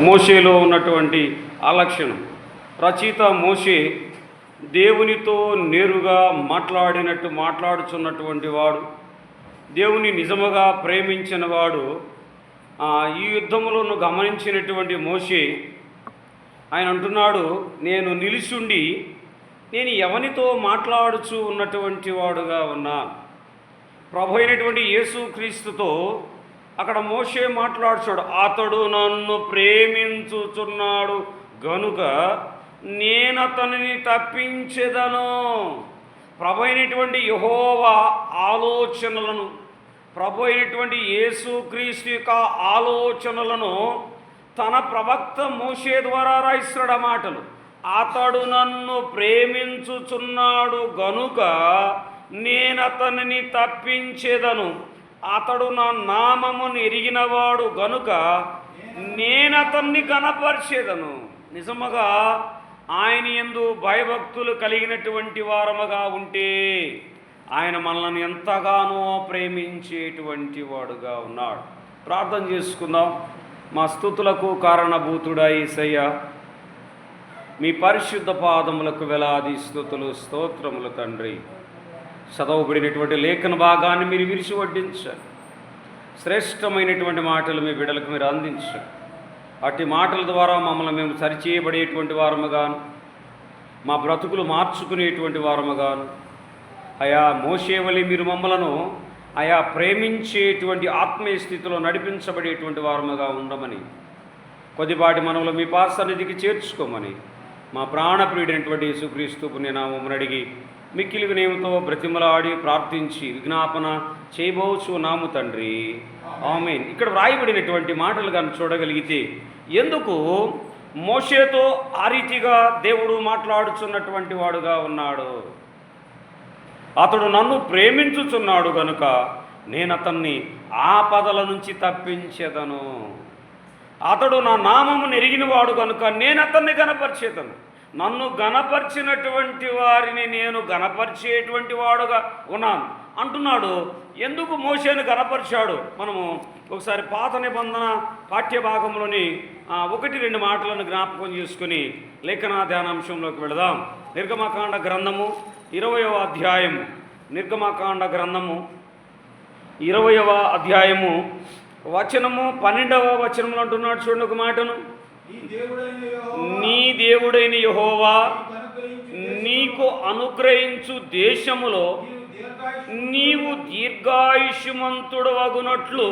మోషేలో ఉన్నటువంటి ఆ లక్షణం. రచయిత మోషే దేవునితో నేరుగా మాట్లాడుచున్నటువంటి వాడు, దేవుని నిజముగా ప్రేమించిన వాడు. ఈ యుద్ధములను గమనించినటువంటి మోషే ఆయన అంటున్నాడు, నేను నిలిచుండి నేను ఎవనితో మాట్లాడుచు ఉన్నటువంటి వాడుగా ఉన్నాను. ప్రభు అయినటువంటి యేసుక్రీస్తుతో అక్కడ మోషే మాట్లాడుచాడు. అతడు నన్ను ప్రేమించుచున్నాడు గనుక నేనతనిని తప్పించెదను. ప్రభు అయినటువంటి యెహోవా ఆలోచనలను, ప్రభు అయినటువంటి యేసుక్రీస్తు యొక్క ఆలోచనలను తన ప్రవక్త మోషే ద్వారా రాయిస్తున్నాడు ఆ మాటలు. అతడు నన్ను ప్రేమించుచున్నాడు గనుక నేనతనిని తప్పించెదను. అతడు నా నామమును ఎరిగినవాడు గనుక నేనతన్ని గణపరిచెదను. నిజముగా ఆయన యందు భయభక్తులు కలిగినటువంటి వారముగా ఉంటే ఆయన మనల్ని ఎంతగానో ప్రేమించేటువంటి వాడుగా ఉన్నాడు. ప్రార్థన చేసుకుందాం. మా స్తుతులకు కారణభూతుడా యేసయ్య, మీ పరిశుద్ధ పాదములకు వేలాది స్తుతులు స్తోత్రములు తండ్రి. చదవబడినటువంటి లేఖన భాగాన్ని మీరు విరిచి వడ్డించారు. శ్రేష్టమైనటువంటి మాటలు మీ బిడ్డలకు మీరు అందించారు. అట్టి మాటల ద్వారా మమ్మల్ని మేము సరిచేయబడేటువంటి వారముగాను, మా బ్రతుకులు మార్చుకునేటువంటి వారముగాను, అయా మోషేవలి మీరు మమ్మలను అయా ప్రేమించేటువంటి ఆత్మీయ స్థితిలో నడిపించబడేటువంటి వారముగా ఉండమని, కొద్దిపాటి మనములు మీ పాసన్నిధికి చేర్చుకోమని మా ప్రాణప్రియుడైనటువంటి యేసుక్రీస్తు పుణ్యనామమును అడిగి మిక్కిలి వినయముతో బ్రతిమలాడి ప్రార్థించి విజ్ఞాపన చేయబోచు నాము తండ్రి, ఆమేన్. ఇక్కడ వ్రాయబడినటువంటి మాటలు కానీ చూడగలిగితే, ఎందుకు మోషేతో ఆ రీతిగా దేవుడు మాట్లాడుచున్నటువంటి వాడుగా ఉన్నాడు? అతడు నన్ను ప్రేమించుచున్నాడు గనుక నేను అతన్ని ఆపదల నుంచి తప్పించెదను. అతడు నా నామమును ఎరిగినవాడు కనుక నేను అతన్ని గణపరిచేదను. నన్ను గణపరిచినటువంటి వారిని నేను గణపరిచేటువంటి వాడుగా ఉన్నాను అంటున్నాడు. ఎందుకు మోషేను గణపరిచాడు? మనము ఒకసారి పాత నిబంధన పాఠ్యభాగంలోని 1-2 మాటలను జ్ఞాపకం చేసుకుని లేఖనా ధ్యానాంశంలోకి వెళదాం. నిర్గమకాండ గ్రంథము 20వ అధ్యాయము, నిర్గమకాండ గ్రంథము 20వ అధ్యాయము వచనము 12వ వచనములు అంటున్నాడు. చూడండి ఒక మాటను. నీ దేవుడైన యెహోవా నీకు అనుగ్రహించు దేశములో నీవు దీర్ఘాయుష్మంతుడవగునట్లు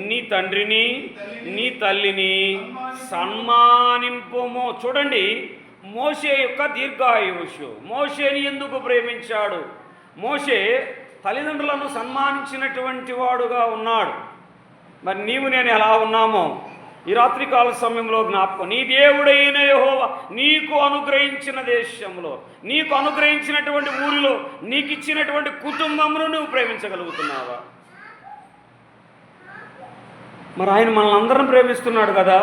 నీ తండ్రిని నీ తల్లిని సన్మానింపుము. చూడండి, మోషే యొక్క దీర్ఘాయుషు. మోషేని ఎందుకు ప్రేమించాడు? మోషే తల్లిదండ్రులను సన్మానించినటువంటి వాడుగా ఉన్నాడు. మరి నీవు నేను ఎలా ఉన్నామో ఈ రాత్రికాల సమయంలో జ్ఞాపకం. నీ దేవుడైన యెహోవా నీకు అనుగ్రహించిన దేశంలో, నీకు అనుగ్రహించినటువంటి ఊరిలో, నీకు ఇచ్చినటువంటి కుటుంబంలో నువ్వు ప్రేమించగలుగుతున్నావా? మరి ఆయన మనల్ని అందరం ప్రేమిస్తున్నాడు కదా,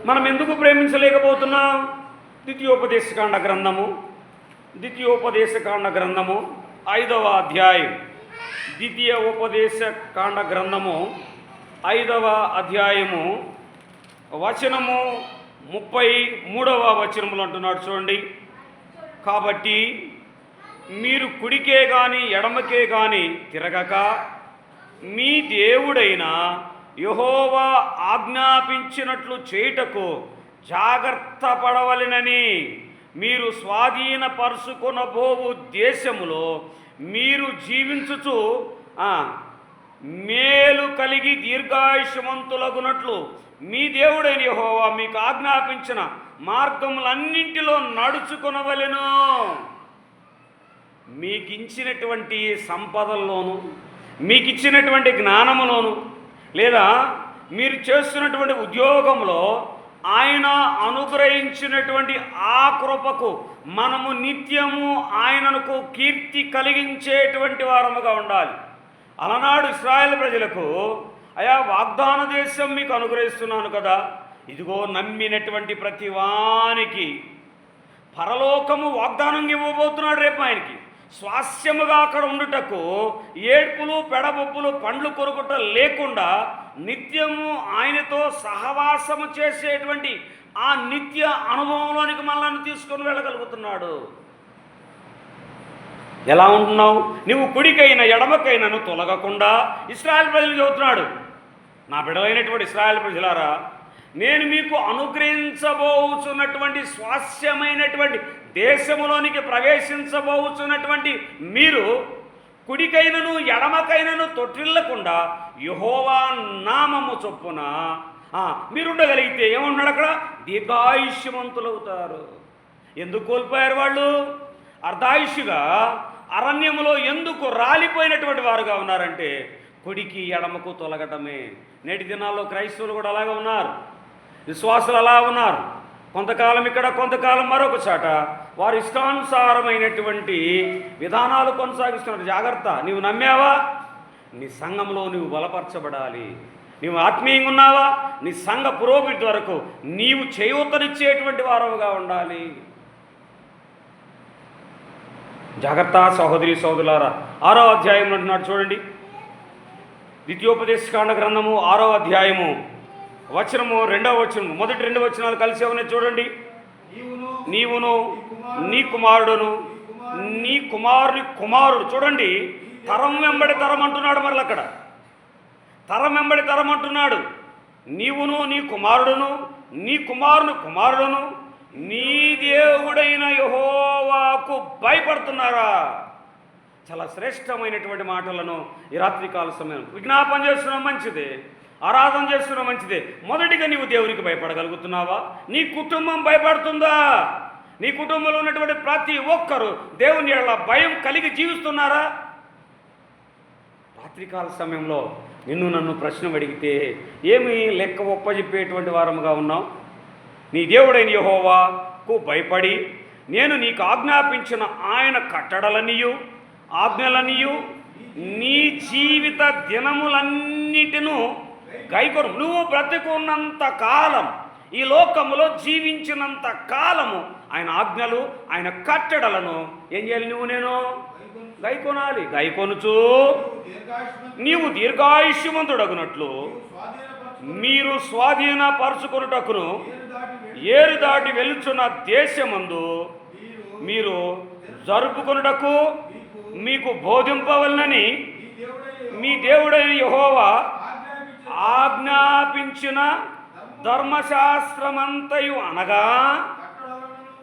మనం ఎందుకు ప్రేమించలేకపోతున్నాం? ద్వితీయోపదేశకాండ గ్రంథము 5వ అధ్యాయం, ద్వితీయోపదేశకాండ గ్రంథము 5వ అధ్యాయము వచనము 33వ వచనములు అంటున్నాడు. చూడండి, కాబట్టి మీరు కుడికే గాని ఎడమకే గాని తిరగక మీ దేవుడైన యెహోవా ఆజ్ఞాపించినట్లు చేయుటకు జాగ్రత్త పడవలెనని మీరు స్వాధీనపరుచుకొనబోవు దేశములో మీరు జీవించుచు మేలు కలిగి దీర్ఘాయుష్మంతులగునట్లు మీ దేవుడైన యెహోవా మీకు ఆజ్ఞాపించిన మార్గములన్నింటిలో నడుచుకొనవలెను. మీకిచ్చినటువంటి సంపదల్లోనూ, మీకిచ్చినటువంటి జ్ఞానములోను, లేదా మీరు చేస్తున్నటువంటి ఉద్యోగంలో ఆయన అనుగ్రహించినటువంటి ఆ కృపకు మనము నిత్యము ఆయనకు కీర్తి కలిగించేటువంటి వారముగా ఉండాలి. అలనాడు ఇశ్రాయేలు ప్రజలకు, అయా వాగ్దాన దేశం మీకు అనుగ్రహిస్తున్నాను కదా, ఇదిగో నమ్మినటువంటి ప్రతి వానికి పరలోకము వాగ్దానం ఇవ్వబోతున్నాడు. రేపు ఆయనకి స్వాస్యముగా అక్కడ ఉండుటకు ఏడ్పులు పెడబొప్పులు పండ్లు కొరుకుట లేకుండా నిత్యము ఆయనతో సహవాసము చేసేటువంటి ఆ నిత్య అనుభవంలోనికి మనల్ని తీసుకొని వెళ్ళగలుగుతున్నాడు. ఎలా ఉంటున్నావు? నువ్వు కుడికైనా ఎడమకైనాను తొలగకుండా ఇశ్రాయేలు ప్రజలు చెబుతున్నాడు, నా బిడ్డలైనటువంటి ఇశ్రాయేలు ప్రజలారా, నేను మీకు అనుగ్రహించబోచున్నటువంటి స్వాస్యమైనటువంటి దేశములోనికి ప్రవేశించబోచున్నటువంటి మీరు కుడికైనను ఎడమకైనను తొట్టిల్లకుండా యెహోవా నామము చొప్పున మీరుండగలిగితే ఏమన్నాడు అక్కడ? దీర్ఘాయుష్యవంతులవుతారు. ఎందుకు కోల్పోయారు వాళ్ళు? అర్ధాయుష్యుగా అరణ్యములో ఎందుకు రాలిపోయినటువంటి వారుగా ఉన్నారంటే కుడికి ఎడమకు తొలగటమే. నేటి దినాల్లో క్రైస్తవులు కూడా అలాగే ఉన్నారు, విశ్వాసులు అలా ఉన్నారు. కొంతకాలం ఇక్కడ, కొంతకాలం మరొక చాట వారి ఇష్టానుసారమైనటువంటి విధానాలు కొనసాగిస్తున్నారు. జాగ్రత్త. నీవు నమ్మావా? నీ సంఘంలో నీవు బలపరచబడాలి. నీవు ఆత్మీయంగా ఉన్నావా? నీ సంఘ పురోగతి వరకు నీవు చేయూతనిచ్చేటువంటి వారవుగా ఉండాలి. జాగ్రత్త సహోదరి సహోదరులారా. 6వ అధ్యాయం అంటున్నాడు చూడండి, ద్వితీయోపదేశకాండ గ్రంథము 6వ అధ్యాయము వచనము 2వ వచనము, మొదటి 2 వచనాలు కలిసి ఉన్నాయి చూడండి. నీవును నీ కుమారుడును నీ కుమారుని కుమారుడు. చూడండి, తరం వెంబడి తరం అంటున్నాడు. మరల అక్కడ తరం వెంబడి తరం అంటున్నాడు. నీవును నీ కుమారుడును నీ కుమారుని కుమారుడును నీ దేవుడైన యెహోవాకు భయపడుతున్నారా? చాలా శ్రేష్టమైనటువంటి మాటలను ఈ రాత్రికాల సమయం విజ్ఞాపన చేస్తున్నాం, మంచిదే. ఆరాధన చేస్తున్నాం, మంచిదే. మొదటిగా నీవు దేవునికి భయపడగలుగుతున్నావా? నీ కుటుంబం భయపడుతుందా? నీ కుటుంబంలో ఉన్నటువంటి ప్రతి ఒక్కరూ దేవుని యెడల భయం కలిగి జీవిస్తున్నారా? రాత్రికాల సమయంలో నిన్ను నన్ను ప్రశ్న అడిగితే ఏమి లెక్క ఒప్పజెప్పేటువంటి వారముగా ఉన్నావు? నీ దేవుడైన యెహోవాకు భయపడి నేను నీకు ఆజ్ఞాపించిన ఆయన కట్టడలనియు ఆజ్ఞలనియు నీ జీవిత దినములన్నిటిను గైకొను. నువ్వు బ్రతికున్నంత కాలం, ఈ లోకములో జీవించినంత కాలము ఆయన ఆజ్ఞలు ఆయన కట్టడలను ఏం చేయాలి? నేను గైకొనాలి. గైకొనుచు నీవు దీర్ఘాయుష్యవంతుడగునట్లు మీరు స్వాధీనపరచుకొనుటకును ఏరు దాటి వెలుచున్న దేశమందు మీరు జరుపుకొనుటకు మీకు బోధింపవలనని మీ దేవుడైన యెహోవా ఆజ్ఞాపించిన ధర్మశాస్త్రమంతయు అనగా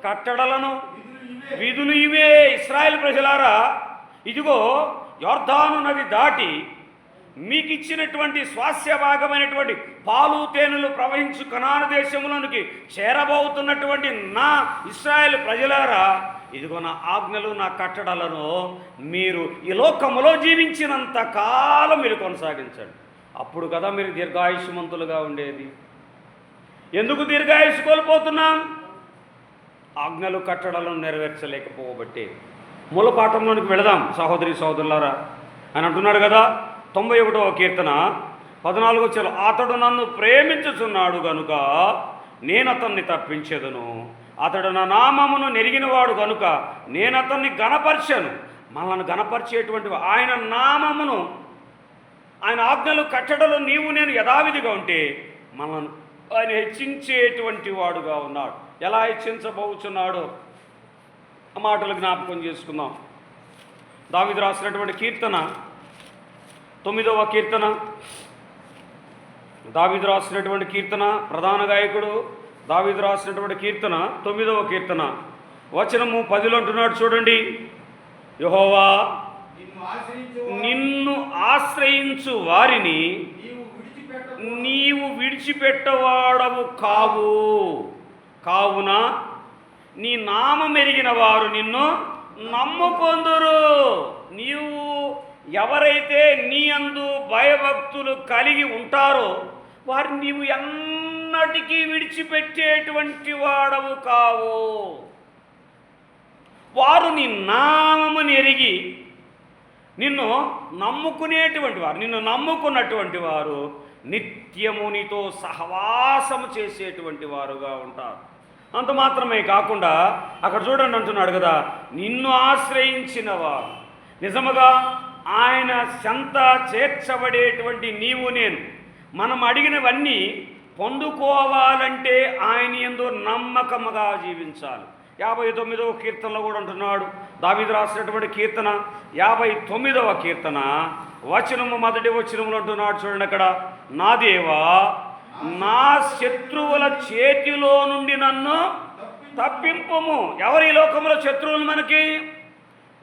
కట్టడలను విధులు ఇవే. ఇశ్రాయేలు ప్రజలారా, ఇదిగో యొర్దాను నది దాటి మీకు ఇచ్చినటువంటి స్వాస్య భాగమైనటువంటి పాలు తేనెలు ప్రవహించు కనాను దేశంలోనికి చేరబోతున్నటువంటి నా ఇశ్రాయేలు ప్రజలారా, ఇదిగో నా ఆజ్ఞలు నా కట్టడలను మీరు ఈ లోకములో జీవించినంత కాలం మీరు కొనసాగించండి. అప్పుడు కదా మీరు దీర్ఘాయుష్మంతులుగా ఉండేది. ఎందుకు దీర్ఘాయుష్ కోల్పోతున్నాం? ఆజ్ఞలు కట్టడలను నెరవేర్చలేకపోబట్టే. మూల పాఠంలోనికి వెళదాం సహోదరి సహోదరులారా. అని అంటున్నాడు కదా 91వ కీర్తన 14వ వచనం, అతడు నన్ను ప్రేమించుచున్నాడు గనుక నేను అతన్ని తప్పించెదను. అతడు నా నామమును నెరిగినవాడు కనుక నేను అతన్ని గణపరిచాను. మనల్ని గణపరిచేటువంటి ఆయన నామమును ఆయన ఆజ్ఞలు కట్టడలు నీవు నేను యథావిధిగా ఉంటే మనల్ని ఆయన హెచ్చించేటువంటి వాడుగా ఉన్నాడు. ఎలా హెచ్చించబోచున్నాడో ఆ మాటలు జ్ఞాపకం చేసుకుందాం. దావీదు రాసినటువంటి కీర్తన 9వ కీర్తన, దావీదు రాసినటువంటి కీర్తన, ప్రధాన గాయకుడు దావీదు రాసినటువంటి కీర్తన 9వ కీర్తన వచనము 10లో అంటున్నాడు చూడండి, యెహోవా నిన్ను ఆశ్రయించు వారిని నీవు విడిచిపెట్టవాడవు కావు. కావున నీ నామం ఎరిగిన వారు నిన్ను నమ్ముకొందురు. నీవు ఎవరైతే నీ యందు భయభక్తులు కలిగి ఉంటారో వారిని నీవు ఎన్నటికీ విడిచిపెట్టేటువంటి వాడవు కావు. వారు నీ నామమును ఎరిగి నిన్ను నమ్ముకునేటువంటి వారు, నిన్ను నమ్ముకున్నటువంటి వారు నిత్యము నీతో సహవాసము చేసేటువంటి వారుగా ఉంటారు. అంత మాత్రమే కాకుండా అక్కడ చూడండి అంటున్నాడు కదా, నిన్ను ఆశ్రయించిన వారు, నిజముగా ఆయన చెంత చేర్చబడేటువంటి నీవు నేను మనం అడిగినవన్నీ పొందుకోవాలంటే ఆయన యందు నమ్మకముగా జీవించాలి. 59వ కీర్తనలో కూడా అంటున్నాడు, దావీదు రాసినటువంటి కీర్తన 59వ కీర్తన మొదటి వచనములు అంటున్నాడు చూడండి అక్కడ, నా దేవా నా శత్రువుల చేతిలో నుండి నన్ను తప్పింపుము. ఎవరి లోకంలో శత్రువులు మనకి?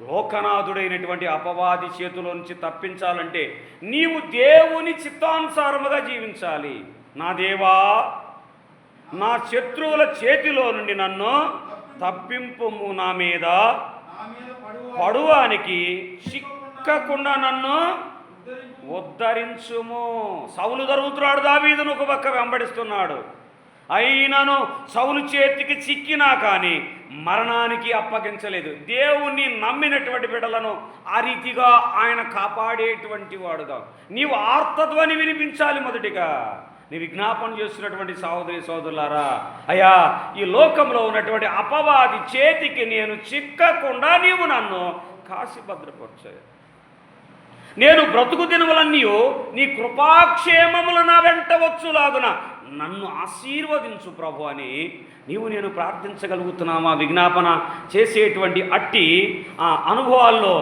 లోకనాథుడైనటువంటి అపవాది చేతిలో నుంచి తప్పించాలంటే నీవు దేవుని చిత్తానుసారముగా జీవించాలి. నా దేవా నా శత్రువుల చేతిలో నుండి నన్ను తప్పింపుము, నా మీద పడువానికి చిక్కకుండా నన్ను ఉద్ధరించుము. సౌలు దరుగుతున్నాడు, దావీదును ఒక పక్క వెంబడిస్తున్నాడు. అయినను సౌలు చేతికి చిక్కినా కానీ మరణానికి అప్పగించలేదు. దేవుణ్ణి నమ్మినటువంటి బిడ్డలను ఆ రీతిగా ఆయన కాపాడేటువంటి వాడుగా నీవు ఆర్తధ్వని వినిపించాలి. మొదటిగా నీ విజ్ఞాపన చేస్తున్నటువంటి సహోదరి సోదరులారా, అయ్యా ఈ లోకంలో ఉన్నటువంటి అపవాది చేతికి నేను చిక్కకుండా నీవు నన్ను కాసి భద్రపరచాయి. నేను బ్రతుకు దినములన్నీ నీ కృపాక్షేమములు నా వెంట వచ్చులాగున నన్ను ఆశీర్వదించు ప్రభు అని నేను ప్రార్థించగలుగుతున్నామా? విజ్ఞాపన చేసేటువంటి అట్టి అనుభవాల్లో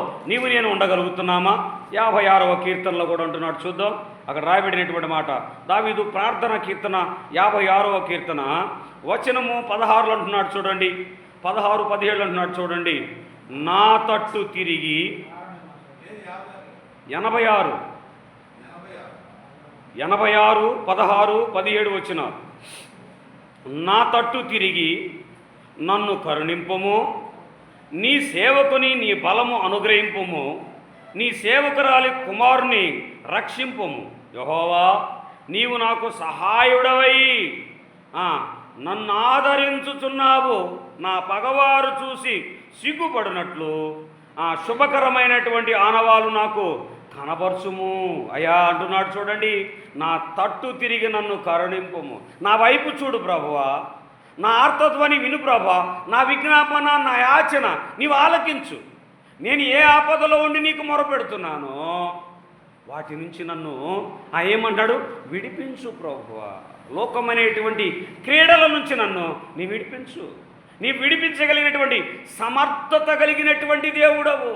నేను ఉండగలుగుతున్నామా? 56వ కీర్తనలో కూడా ఉంటున్నాడు, చూద్దాం. అక్కడ రాయబడినటువంటి మాట, దావీదు ప్రార్థన కీర్తన 56వ కీర్తన వచనము 16లో అంటున్నాడు చూడండి, 16, 17 అంటున్నాడు చూడండి. నా తట్టు తిరిగి 86, 16, 17 వచ్చిన, నా తట్టు తిరిగి నన్ను కరుణింపుము, నీ సేవకుని నీ బలము అనుగ్రహింపుము, నీ సేవకురాలి కుమారుని రక్షింపుము. యెహోవా నీవు నాకు సహాయుడవై నన్ను ఆదరించుచున్నావు. నా పగవారు చూసి సిగ్గుపడినట్లు శుభకరమైనటువంటి ఆనవాలు నాకు కనపరచుము అయ్యా అంటున్నాడు చూడండి. నా తట్టు తిరిగి నన్ను కరుణింపుము. నా వైపు చూడు ప్రభువా, నా ఆర్తధ్వని విను ప్రభువా, నా విజ్ఞాపన నా యాచన నీవు ఆలకించు. నేను ఏ ఆపదలో ఉండి నీకు మొరపెడుతున్నానో వాటి నుంచి నన్ను ఏమంటాడు, విడిపించు ప్రభువా. లోకమనేటువంటి క్రీడల నుంచి నన్ను నీ విడిపించు. నీ విడిపించగలిగినటువంటి సమర్థత కలిగినటువంటి దేవుడవు.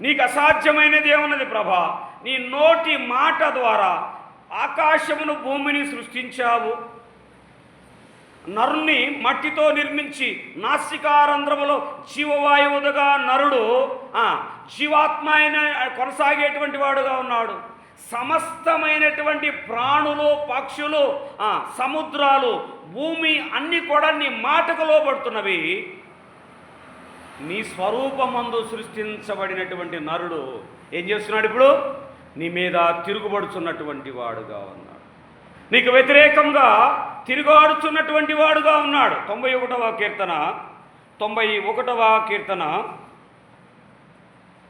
నీకు అసాధ్యమైనది ఏమున్నది ప్రభా? నీ నోటి మాట ద్వారా ఆకాశమును భూమిని సృష్టించావు. నరుణ్ణి మట్టితో నిర్మించి నాసికారంధ్రములో జీవవాయువుగా నరుడు జీవాత్మ అయిన కొనసాగేటువంటి వాడుగా ఉన్నాడు. సమస్తమైనటువంటి ప్రాణులు, పక్షులు, సముద్రాలు, భూమి అన్నీ కూడా నీ మాటకు లోబడుతున్నవి. నీ స్వరూపమందు సృష్టించబడినటువంటి నరుడు ఏం చేస్తున్నాడు? ఇప్పుడు నీ మీద తిరుగుబడుచున్నటువంటి వాడుగా ఉన్నాడు. నీకు వ్యతిరేకంగా తిరుగాడుచున్నటువంటి వాడుగా ఉన్నాడు. 91వ కీర్తన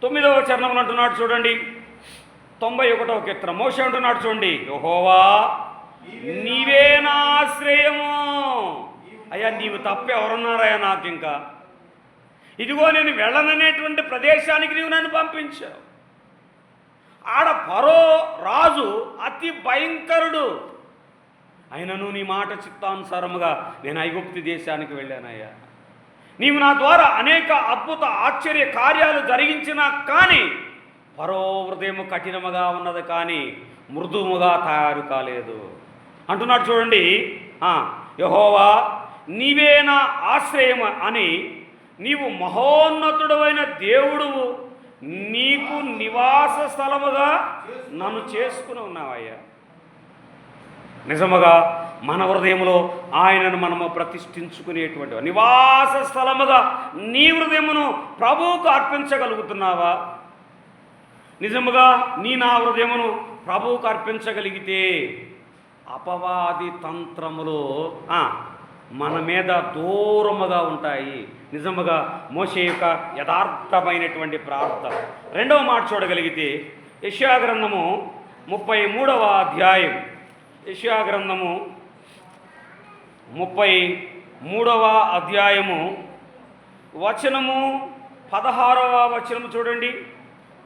9వ చరణంలో అంటున్నాడు చూడండి. 91వ కీర్తన మోషే అంటున్నాడు చూడండి, యెహోవా నీవే నా ఆశ్రయము. అయ్యా నీవు తప్ప ఎవరున్నారయ్యా నాకు? ఇంకా ఇదిగో నేను వెళ్ళననేటువంటి ప్రదేశానికి నీవు నన్ను పంపించావు. ఆడ ఫరో రాజు అతి భయంకరుడు. అయినను నీ మాట చిత్తానుసారముగా నేను ఐగుప్తు దేశానికి వెళ్ళానయ్యా. నీవు నా ద్వారా అనేక అద్భుత ఆశ్చర్య కార్యాలు జరిగించినా కానీ ఫరో హృదయము కఠినముగా ఉన్నది, కానీ మృదువుగా తయారు కాలేదు అంటున్నాడు చూడండి. యెహోవా నీవే నా ఆశ్రయం అని నీవు మహోన్నతుడైన దేవుడువు, నీకు నివాస స్థలముగా నన్ను చేసుకుని ఉన్నావయ్యా. నిజముగా మన హృదయంలో ఆయనను మనము ప్రతిష్ఠించుకునేటువంటి నివాస స్థలముగా నీ హృదయమును ప్రభువుకు అర్పించగలుగుతున్నావా? నిజముగా నా హృదయమును ప్రభువుకు అర్పించగలిగితే అపవాది తంత్రములు మన మీద దూరముగా ఉంటాయి. నిజముగా మోషే యొక్క యథార్థమైనటువంటి ప్రార్థన. 2వ మాట చూడగలిగితే యెషయా గ్రంథము 33వ అధ్యాయం, యెషయా గ్రంథము 33వ అధ్యాయము వచనము 16వ వచనము చూడండి.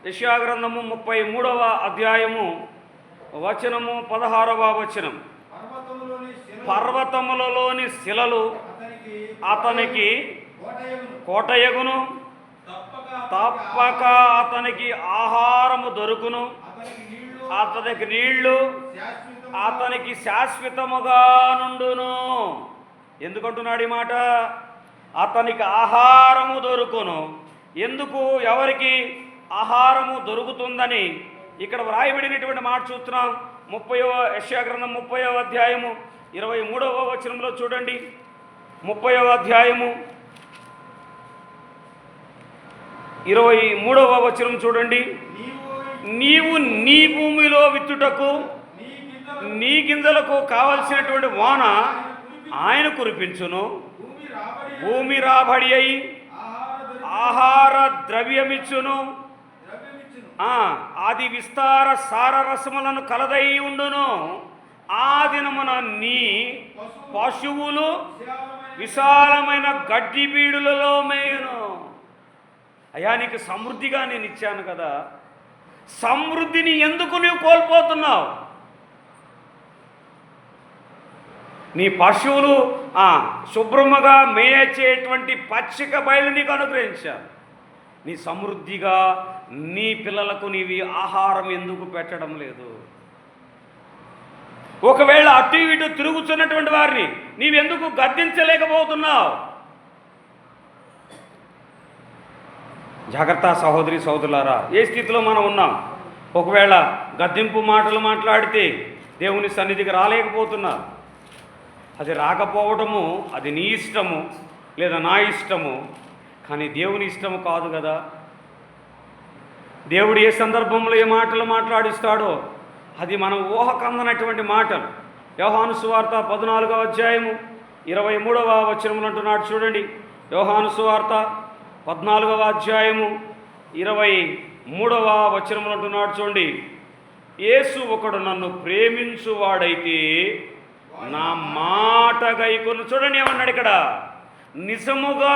యెషయా గ్రంథము 33వ అధ్యాయము వచనము 16వ వచనం. పర్వతములలోని శిలలు అతనికి కోటయగును, తప్పక అతనికి ఆహారము దొరుకును, అతనికి నీళ్లు అతనికి శాశ్వతముగా నుండును. ఎందుకంటున్నాడు ఈ మాట? అతనికి ఆహారము దొరుకును. ఎందుకు, ఎవరికి ఆహారము దొరుకుతుందని ఇక్కడ వ్రాయబడినటువంటి మాట చూస్తున్నాం. 30వ యెషయా గ్రంథం 30వ అధ్యాయము 23వ వచనంలో చూడండి. 30వ అధ్యాయము 23వ వచనం చూడండి. నీవు నీ భూమిలో విత్తుటకు నీ గింజలకు కావలసినటువంటి వాన ఆయన కురిపించును, భూమి రాబడి అయి ఆహార ద్రవ్యమిచ్చును, అది విస్తార సారరసములను కలదై ఉండును. ఆ దినమున నీ పశువులు విశాలమైన గడ్డి బీడులలో మేయును. అయ్యా, నీకు సమృద్ధిగా నేను ఇచ్చాను కదా, సమృద్ధిని ఎందుకు నువ్వు కోల్పోతున్నావు? నీ పశువులు శుభ్రముగా మేయచేటువంటి పచ్చిక బయలు నీకు అనుగ్రహించాను. నీ సమృద్ధిగా నీ పిల్లలకు నీవి ఆహారం ఎందుకు పెట్టడం లేదు? ఒకవేళ అటు ఇటు తిరుగుతున్నటువంటి వారిని నీవెందుకు గద్దించలేకపోతున్నావు? జాగ్రత్త సహోదరి సహోదరులారా, ఏ స్థితిలో మనం ఉన్నాం? ఒకవేళ గద్దింపు మాటలు మాట్లాడితే దేవుని సన్నిధికి రాలేకపోతున్నా, అది రాకపోవటము అది నీ ఇష్టము లేదా నా ఇష్టము, కానీ దేవుని ఇష్టము కాదు కదా. దేవుడు ఏ సందర్భంలో ఏ మాటలు మాట్లాడిస్తాడో అది మనం ఊహకందనటువంటి మాటలు. యోహాను సువార్త 14వ అధ్యాయము 23వ వచనములు అంటున్నాడు చూడండి. యోహాను సువార్త 14వ అధ్యాయము 23వ వచనములు అంటున్నాడు చూడండి. యేసు ఒకడు నన్ను ప్రేమించువాడైతే నా మాట గైకొను. చూడండి ఏమన్నాడు ఇక్కడ, నిజముగా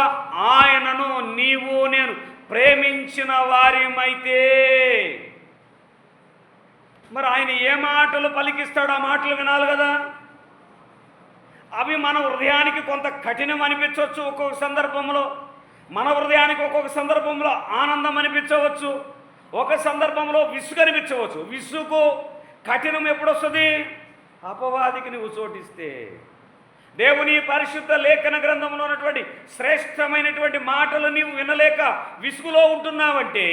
ఆయనను నీవు నేను ప్రేమించిన వారిమైతే. మరి ఆయన ఏ మాటలు పలికిస్తాడు, ఆ మాటలు వినాలి కదా. అవి మన హృదయానికి కొంత కఠినం అనిపించవచ్చు, ఒక్కొక్క సందర్భంలో మన హృదయానికి ఒక్కొక్క సందర్భంలో ఆనందం అనిపించవచ్చు, ఒక సందర్భంలో విసుగు అనిపించవచ్చు. విసుగు కఠినం ఎప్పుడు వస్తుంది? అపవాదికి నువ్వు చోటిస్తే. దేవుని పరిశుద్ధ లేఖన గ్రంథంలో ఉన్నటువంటి శ్రేష్టమైనటువంటి మాటలు నీవు వినలేక విసుగులో ఉంటున్నావంటే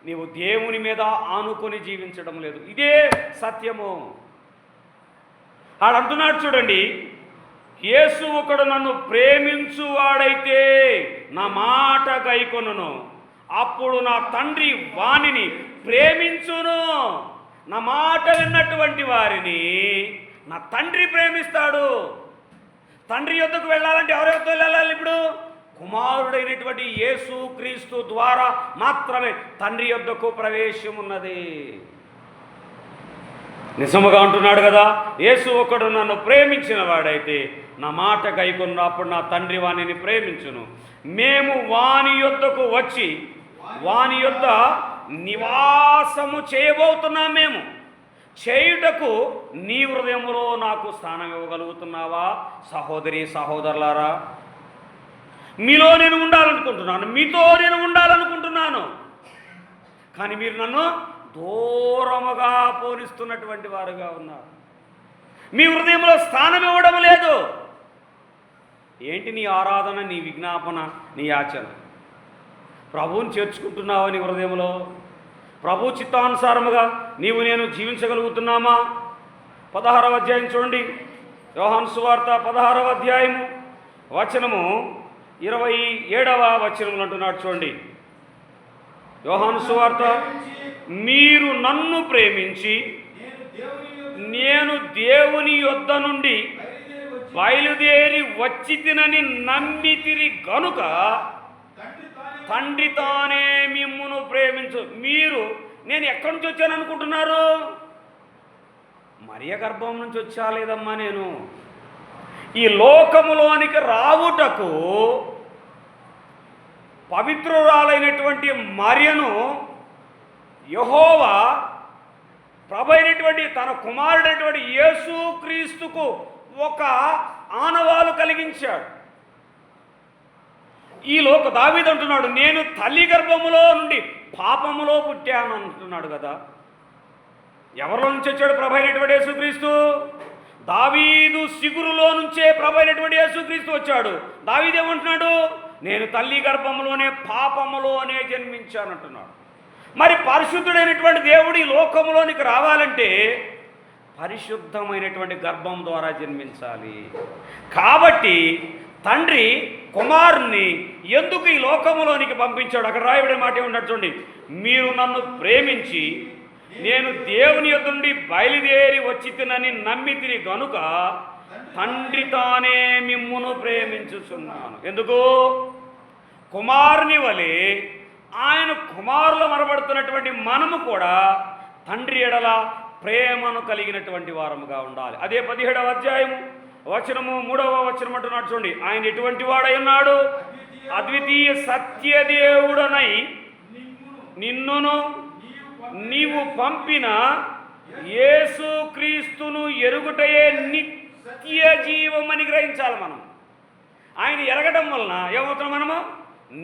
నీవు దేవుని మీద ఆనుకొని జీవించడం లేదు. ఇదే సత్యము. ఆడంటున్నాడు చూడండి, యేసు ఒకడు నన్ను ప్రేమించువాడైతే నా మాట గైకొనును, అప్పుడు నా తండ్రి వానిని ప్రేమించును. నా మాట విన్నటువంటి వారిని నా తండ్రి ప్రేమిస్తాడు. తండ్రి యొద్దకు వెళ్ళాలంటే ఎవరి యొద్దకు వెళ్ళాలి? ఇప్పుడు కుమారుడైనటువంటి యేసు క్రీస్తు ద్వారా మాత్రమే తండ్రి యొద్దకు ప్రవేశం ఉన్నది. నిజముగా అంటున్నాడు కదా, యేసు ఒకడు నన్ను ప్రేమించిన వాడైతే నా మాట గైకొన్నప్పుడు నా తండ్రి వానిని ప్రేమించును. మేము వాని యొద్దకు వచ్చి వాని యొద్ద నివాసము చేయబోతున్నాం. మేము చేయుటకు నీ హృదయంలో నాకు స్థానం ఇవ్వగలుగుతున్నావా? సహోదరి సహోదరులారా, మీలో నేను ఉండాలనుకుంటున్నాను, మీతో నేను ఉండాలనుకుంటున్నాను, కానీ మీరు నన్ను దూరముగా పోనిస్తున్నటువంటి వారుగా ఉన్నారు. మీ హృదయంలో స్థానం ఇవ్వడం లేదు. ఏంటి నీ ఆరాధన, నీ విజ్ఞాపన, నీ యాచన? ప్రభువుని చేర్చుకుంటున్నావా నీ హృదయంలో? ప్రభు చిత్తానుసారముగా నీవు నేను జీవించగలుగుతున్నామా? 16వ అధ్యాయం చూడండి. యోహాను సువార్త 16వ అధ్యాయము వచనము 27వ వచనములు అంటున్నాడు చూడండి. యోహాను సువార్త, మీరు నన్ను ప్రేమించి నేను దేవుని యొద్ద నుండి బయలుదేరి వచ్చి తినని నమ్మితిరి గనుక తండ్రి తానే మిమ్మును ప్రేమించు. మీరు నేను ఎక్కడి నుంచి వచ్చాను అనుకుంటున్నారు? మరియ గర్భం నుంచి వచ్చా లేదమ్మా. నేను ఈ లోకములోనికి రావుటకు పవిత్రురాలైనటువంటి మరియను యెహోవా ప్రభు అయినటువంటి తన కుమారుడైనటువంటి యేసుక్రీస్తుకు ఒక ఆనవాలు కలిగించాడు. ఈ లోక దావీదు అంటున్నాడు, నేను తల్లి గర్భములో నుండి పాపములో పుట్టాను అంటున్నాడు కదా. ఎవరిలో నుంచి వచ్చాడు ప్రభు అయినటువంటి యేసుక్రీస్తు? దావీదు సిగురులో నుంచే ప్రభు అయినటువంటి యేసుక్రీస్తు వచ్చాడు. దావీదు ఏమంటున్నాడు? నేను తల్లి గర్భములోనే పాపములోనే జన్మించానంటున్నాడు. మరి పరిశుద్ధుడైనటువంటి దేవుడు ఈ లోకములోనికి రావాలంటే పరిశుద్ధమైనటువంటి గర్భం ద్వారా జన్మించాలి. కాబట్టి తండ్రి కుమారుణ్ణి ఎందుకు ఈ లోకములోనికి పంపించాడు? అక్కడ రాయబడే మాట ఏమన్నట్టు చూడండి, మీరు నన్ను ప్రేమించి నేను దేవుని యొద్ద నుండి బయలుదేరి వచ్చి తినని నమ్మితిని గనుక తండ్రి తానే మిమ్మును ప్రేమించుచున్నాను. ఎందుకు? కుమారుని వలె ఆయన కుమారులు అనబడుతున్నటువంటి మనము కూడా తండ్రి ఎడల ప్రేమను కలిగినటువంటి వారముగా ఉండాలి. అదే 17వ అధ్యాయము వచనము 3వ వచనం అంటున్నాడు చూడండి, ఆయన ఎటువంటి వాడై ఉన్నాడు? అద్వితీయ సత్యదేవుడనై నిన్నును నీవు పంపిన యేసుక్రీస్తును ఎరుగుటయే నిత్య జీవమని గ్రహించాలి. మనం ఆయన ఎరగడం వలన ఏమవుతున్నాం? మనము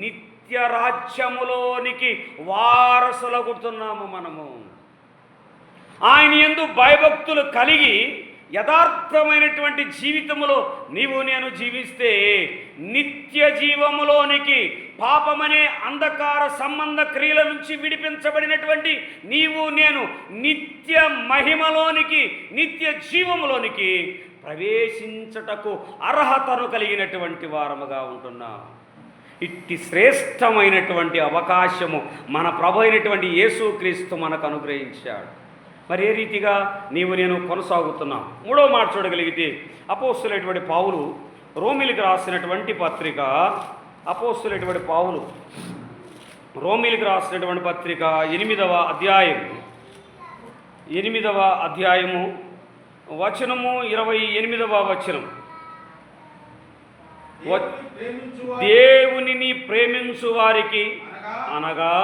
నిత్య రాజ్యములోనికి వారసులగుతున్నాము. మనము ఆయన యందు భయభక్తులు కలిగి యథార్థమైనటువంటి జీవితములో నీవు నేను జీవిస్తే నిత్య జీవములోనికి, పాపమనే అంధకార సంబంధ క్రియల నుంచి విడిపించబడినటువంటి నీవు నేను నిత్య మహిమలోనికి, నిత్య జీవములోనికి ప్రవేశించటకు అర్హతను కలిగినటువంటి వారముగా ఉంటున్నాం. ఇట్టి శ్రేష్టమైనటువంటి అవకాశము మన ప్రభు అయినటువంటి యేసుక్రీస్తు మనకు అనుగ్రహించాడు. మరి ఏ రీతిగా నీవు నేను కొనసాగుతున్నాం? 3వ మాట చూడగలిగితే అపోస్తులైనటువంటి పౌలు రోమీలకు రాసినటువంటి పత్రిక, అపోస్తులైనటువంటి పౌలు రోమీలకు రాసినటువంటి పత్రిక 8వ అధ్యాయము వచనము 28వ వచనం, దేవునిని ప్రేమించు వారికి అనగా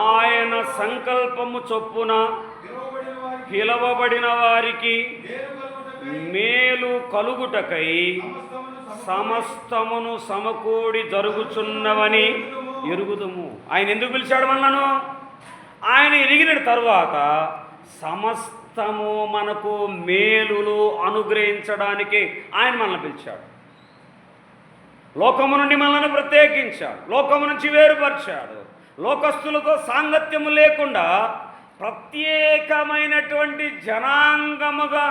ఆయన సంకల్పము చొప్పున పిలవబడిన వారికి మేలు కలుగుటకై సమస్తమును సమకూడి జరుగుచున్నవని ఎరుగుదుము. ఆయన ఎందుకు పిలిచాడు మనను? ఆయన ఎరిగిన తరువాత సమస్తము మనకు మేలులు అనుగ్రహించడానికి ఆయన మనల్ని పిలిచాడు. లోకము నుండి మనల్ని ప్రత్యేకించాడు, లోకము నుంచి వేరుపరిచాడు, లోకస్తులతో సాంగత్యము లేకుండా ప్రత్యేకమైనటువంటి జనాంగముగా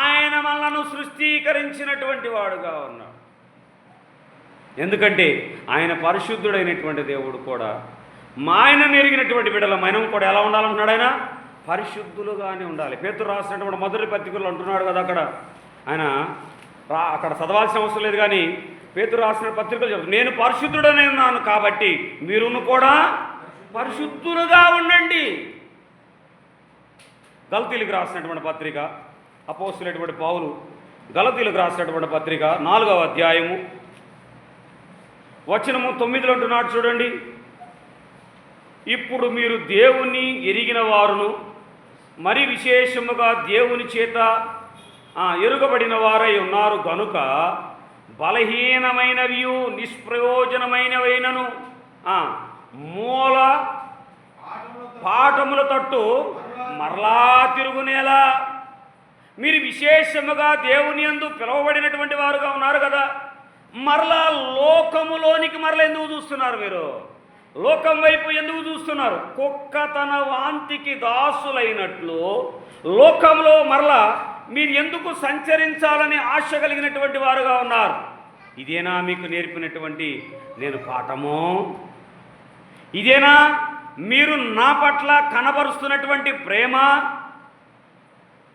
ఆయన మనలను సృష్టీకరించినటువంటి వాడుగా ఉన్నాడు. ఎందుకంటే ఆయన పరిశుద్ధుడైనటువంటి దేవుడు కూడా ఆయనను ఎరిగినటువంటి బిడ్డల మనం కూడా ఎలా ఉండాలంటున్నాడు? ఆయన పరిశుద్ధులుగానే ఉండాలి. పేతురు రాసినటువంటి మొదటి పత్రికలు అంటున్నాడు కదా, అక్కడ చదవాల్సిన అవసరం లేదు, కానీ పేతురు రాసిన పత్రికలు చెప్తాను, నేను పరిశుద్ధుడనే ఉన్నాను కాబట్టి మీరును కూడా పరిశుద్ధులుగా ఉండండి. గలతీలకు రాసినటువంటి పత్రిక, అపోస్తులైనటువంటి పౌలు గలతీలకు రాసినటువంటి పత్రిక 4వ అధ్యాయము వచనము 9 అంటున్నాడు చూడండి, ఇప్పుడు మీరు దేవుని ఎరిగిన వారును మరి విశేషముగా దేవుని చేత ఎరుగబడిన వారై ఉన్నారు గనుక బలహీనమైనవియు నిష్ప్రయోజనమైనవైనను మూల పాఠముల తట్టు మరలా తిరుగునేలా మీరు విశేషముగా దేవుని యందు పిలువబడినటువంటి వారుగా ఉన్నారు కదా, మరలా లోకములోనికి మరలా ఎందుకు చూస్తున్నారు? మీరు లోకం వైపు ఎందుకు చూస్తున్నారు? కుక్క తన వాంతికి దాసులైనట్లు లోకంలో మరలా మీరు ఎందుకు సంచరించాలని ఆశ కలిగినటువంటి వారుగా ఉన్నారు? ఇదేనా మీకు నేర్పినటువంటి నేను పాఠము? ఇదేనా మీరు నా పట్ల కనబరుస్తున్నటువంటి ప్రేమ?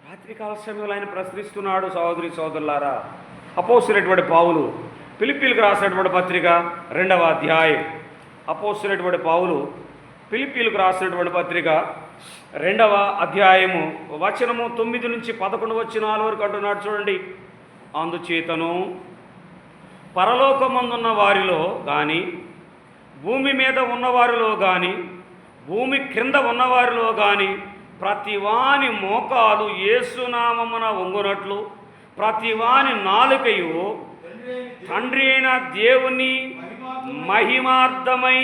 రాత్రికాల సమయంలో ఆయన ప్రశ్నిస్తున్నాడు. సహోదరి సహోదరులారా, అపోస్తులైనటువంటి పౌలు ఫిలిప్పీలకు రాసినటువంటి పత్రిక 2వ అధ్యాయం, అపోస్తులైనటువంటి పౌలు ఫిలిప్పీలకు రాసినటువంటి పత్రిక 2వ అధ్యాయము వచనము 9 నుంచి 11 వచనాల వరకు అంటున్నాడు చూడండి, అందుచేతను పరలోకమందున్న వారిలో కానీ భూమి మీద ఉన్నవారిలో కానీ భూమి క్రింద ఉన్నవారిలో కానీ ప్రతివాని మోకాలు యేసునామమున వంగునట్లు ప్రతివాని నాలుకయు తండ్రి అయిన దేవుని మహిమార్థమై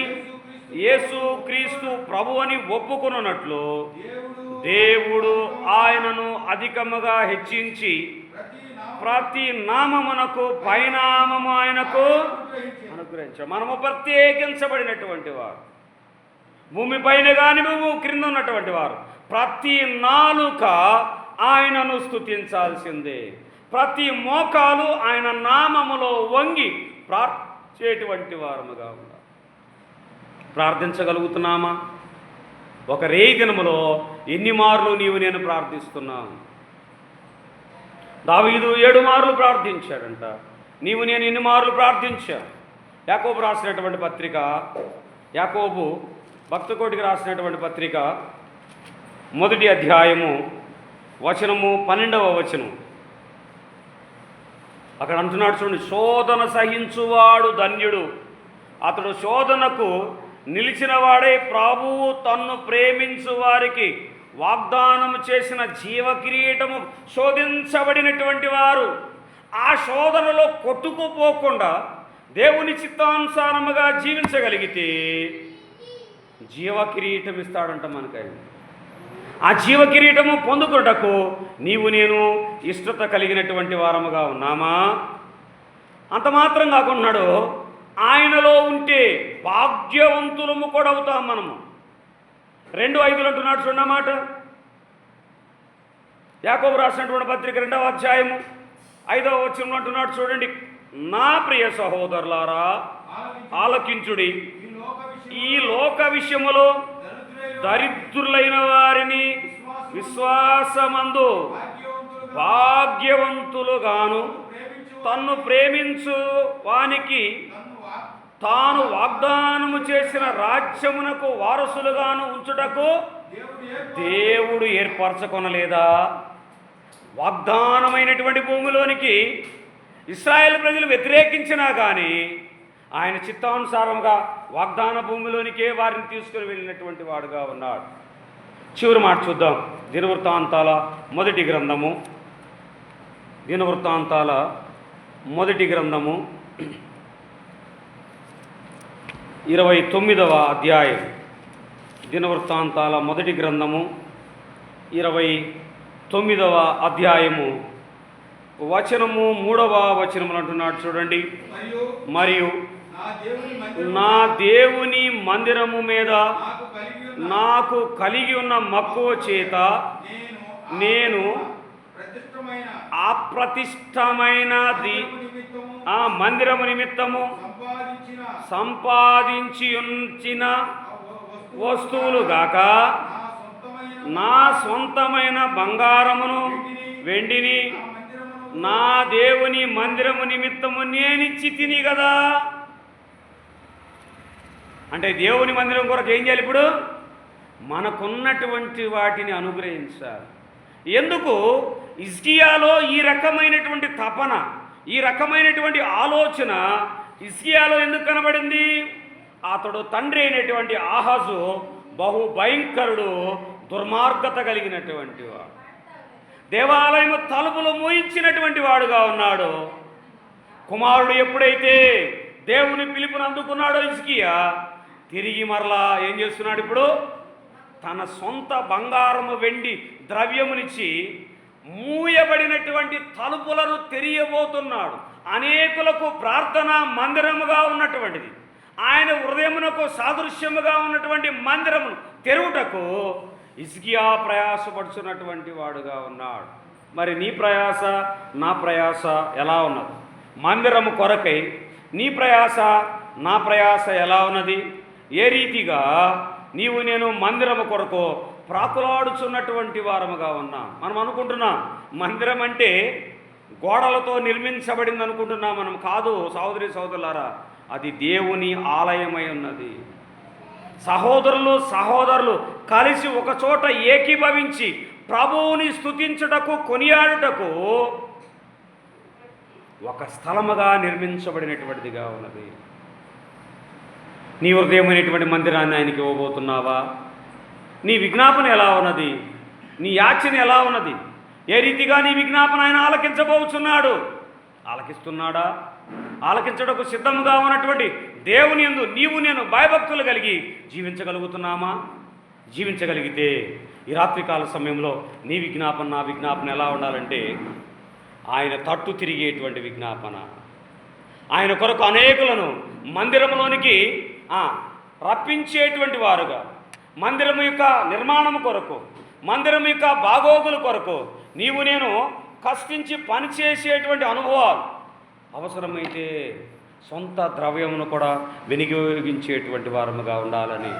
యేసుక్రీస్తు ప్రభువని ఒప్పుకొనున్నట్లు దేవుడు ఆయనను అధికముగా హెచ్చించి ప్రతి నామమునకు పైనామము ఆయనకు అనుగ్రహించాడు. మనము ప్రత్యేకించబడినటువంటి వారు, భూమిపైన కానీ మేము క్రింద ఉన్నటువంటి వారు, ప్రతి నాలుక ఆయనను స్తుతించాల్సిందే, ప్రతి మోకాలు ఆయన నామములో వంగి ప్రార్థించేటువంటి వారముగా ఉన్నారు. ప్రార్థించగలుగుతున్నామా? ఒక రేయి దినములో ఎన్ని మార్లు నీవు నేను ప్రార్థిస్తున్నాను? దావీదు 7 మార్లు ప్రార్థించాడంట. నీవు నేను ఎన్ని మార్లు ప్రార్థించా? యాకోబు రాసినటువంటి పత్రిక, యాకోబు భక్తకోటికి రాసినటువంటి పత్రిక 1వ అధ్యాయము వచనము 12వ వచనం. అక్కడ అంటున్నాడు చూడండి, శోధన సహించువాడు ధన్యుడు, అతడు శోధనకు నిలిచిన వాడే ప్రభువు తన్ను ప్రేమించు వారికి వాగ్దానం చేసిన జీవకిరీటము. శోధించబడినటువంటి వారు ఆ శోధనలో కొట్టుకుపోకుండా దేవుని చిత్తానుసారముగా జీవించగలిగితే జీవకిరీటం ఇస్తాడంట మనకై. ఆ జీవకిరీటము పొందుకొనుటకు నీవు నేను ఇష్టత కలిగినటువంటి వారముగా ఉన్నామా? అంత మాత్రం కాకున్నాడు, ఆయనలో ఉంటే భాగ్యవంతులము కూడా అవుతాం మనము. 2:5 అంటున్నాడు చూడండి మాట. యాకోబు రాసినటువంటి పత్రిక 2వ అధ్యాయము 5వ వచనంలో అంటున్నాడు చూడండి, నా ప్రియ సహోదరులారా ఆలకించుడి, ఈ లోక విషయములో దరిద్రులైన వారిని విశ్వాసమందు భాగ్యవంతులుగాను తన్ను ప్రేమించు వానికి తాను వాగ్దానము చేసిన రాజ్యమునకు వారసులుగాను ఉంచుటకు దేవుడు ఏర్పరచుకొనలేదా? వాగ్దానమైనటువంటి భూమిలోనికి ఇశ్రాయేలు ప్రజలు వ్యతిరేకించినా కానీ ఆయన చిత్తానుసారంగా వాగ్దాన భూమిలోనికే వారిని తీసుకుని వెళ్ళినటువంటి వాడుగా ఉన్నాడు. చివరి మాట చూద్దాం. దినవృత్తాంతాల మొదటి గ్రంథము 29వ అధ్యాయం. దినవృత్తాంతాల మొదటి గ్రంథము 29వ అధ్యాయము వచనము 3వ వచనములు అంటున్నాడు చూడండి, మరియు నా దేవుని మందిరము మీద నాకు కలిగి ఉన్న మక్కువ చేత నేను అప్రతిష్టమైనది ఆ మందిరము నిమిత్తము సంపాదించి ఉంచిన వస్తువులు గాక నా సొంతమైన బంగారమును వెండిని నా దేవుని మందిరము నిమిత్తము నేనిచ్చి తిని కదా. అంటే దేవుని మందిరం కొరకు ఏం చేయాలి? ఇప్పుడు మనకున్నటువంటి వాటిని అనుగ్రహించాలి. ఎందుకు హిజ్కియాలో ఈ రకమైనటువంటి తపన, ఈ రకమైనటువంటి ఆలోచన హిజ్కియాలో ఎందుకు కనబడింది? అతడు తండ్రి అయినటువంటి ఆహాజు బహు భయంకరుడు, దుర్మార్గత కలిగినటువంటి వాడు, దేవాలయం తలుపులు మూయించినటువంటి వాడుగా ఉన్నాడు. కుమారుడు ఎప్పుడైతే దేవుని పిలుపుని అందుకున్నాడో హిజ్కియా తిరిగి మరలా ఏం చేస్తున్నాడు? ఇప్పుడు తన సొంత బంగారము వెండి ద్రవ్యమునిచ్చి మూయబడినటువంటి తలుపులను తెరియబోతున్నాడు. అనేకులకు ప్రార్థన మందిరముగా ఉన్నటువంటిది, ఆయన హృదయమునకు సాదృశ్యముగా ఉన్నటువంటి మందిరమును తెరువుటకు హిజ్కియా ప్రయాసపడుచున్నటువంటి వాడుగా ఉన్నాడు. మరి నీ ప్రయాస నా ప్రయాస ఎలా ఉన్నది? మందిరము కొరకై నీ ప్రయాస నా ప్రయాస ఎలా ఉన్నది? ఏ రీతిగా నీవు నేను మందిరము కొరకు ప్రాకులాడుచున్నటువంటి వారముగా ఉన్నాం. మనం అనుకుంటున్నాం మందిరం అంటే గోడలతో నిర్మించబడింది అనుకుంటున్నాం. మనం కాదు సహోదరి సహోదరులారా, అది దేవుని ఆలయమై ఉన్నది. సహోదరులు కలిసి ఒక చోట ఏకీభవించి ప్రభువుని స్తుతించుటకు కొనియాడుటకు ఒక స్థలముగా నిర్మించబడినటువంటిదిగా ఉన్నది. నీ హృదయమైనటువంటి మందిరాన్ని ఆయనకి ఇవ్వబోతున్నావా? నీ విజ్ఞాపన ఎలా ఉన్నది? నీ యాచన ఎలా ఉన్నది? ఏ రీతిగా నీ విజ్ఞాపన ఆయన ఆలకించబోచున్నాడు? ఆలకిస్తున్నాడా? ఆలకించడకు సిద్ధంగా ఉన్నటువంటి దేవుని యందు నీవు నేను భయభక్తులు కలిగి జీవించగలుగుతున్నామా? జీవించగలిగితే ఈ రాత్రికాల సమయంలో నీ విజ్ఞాపన నా విజ్ఞాపన ఎలా ఉండాలంటే ఆయన తట్టు తిరిగేటువంటి విజ్ఞాపన. ఆయన కొరకు అనేకులను మందిరంలోనికి రప్పించేటువంటి వారుగా, మందిరం యొక్క నిర్మాణం కొరకు, మందిరం యొక్క బాగోగుల కొరకు నీవు నేను కష్టించి పనిచేసేటువంటి అనుభవాలు, అవసరమైతే సొంత ద్రవ్యమును కూడా వినియోగించేటువంటి వారముగా ఉండాలని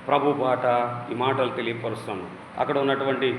ప్రభు బాట ఈ మాటలు తెలియపరుస్తాను. అక్కడ ఉన్నటువంటి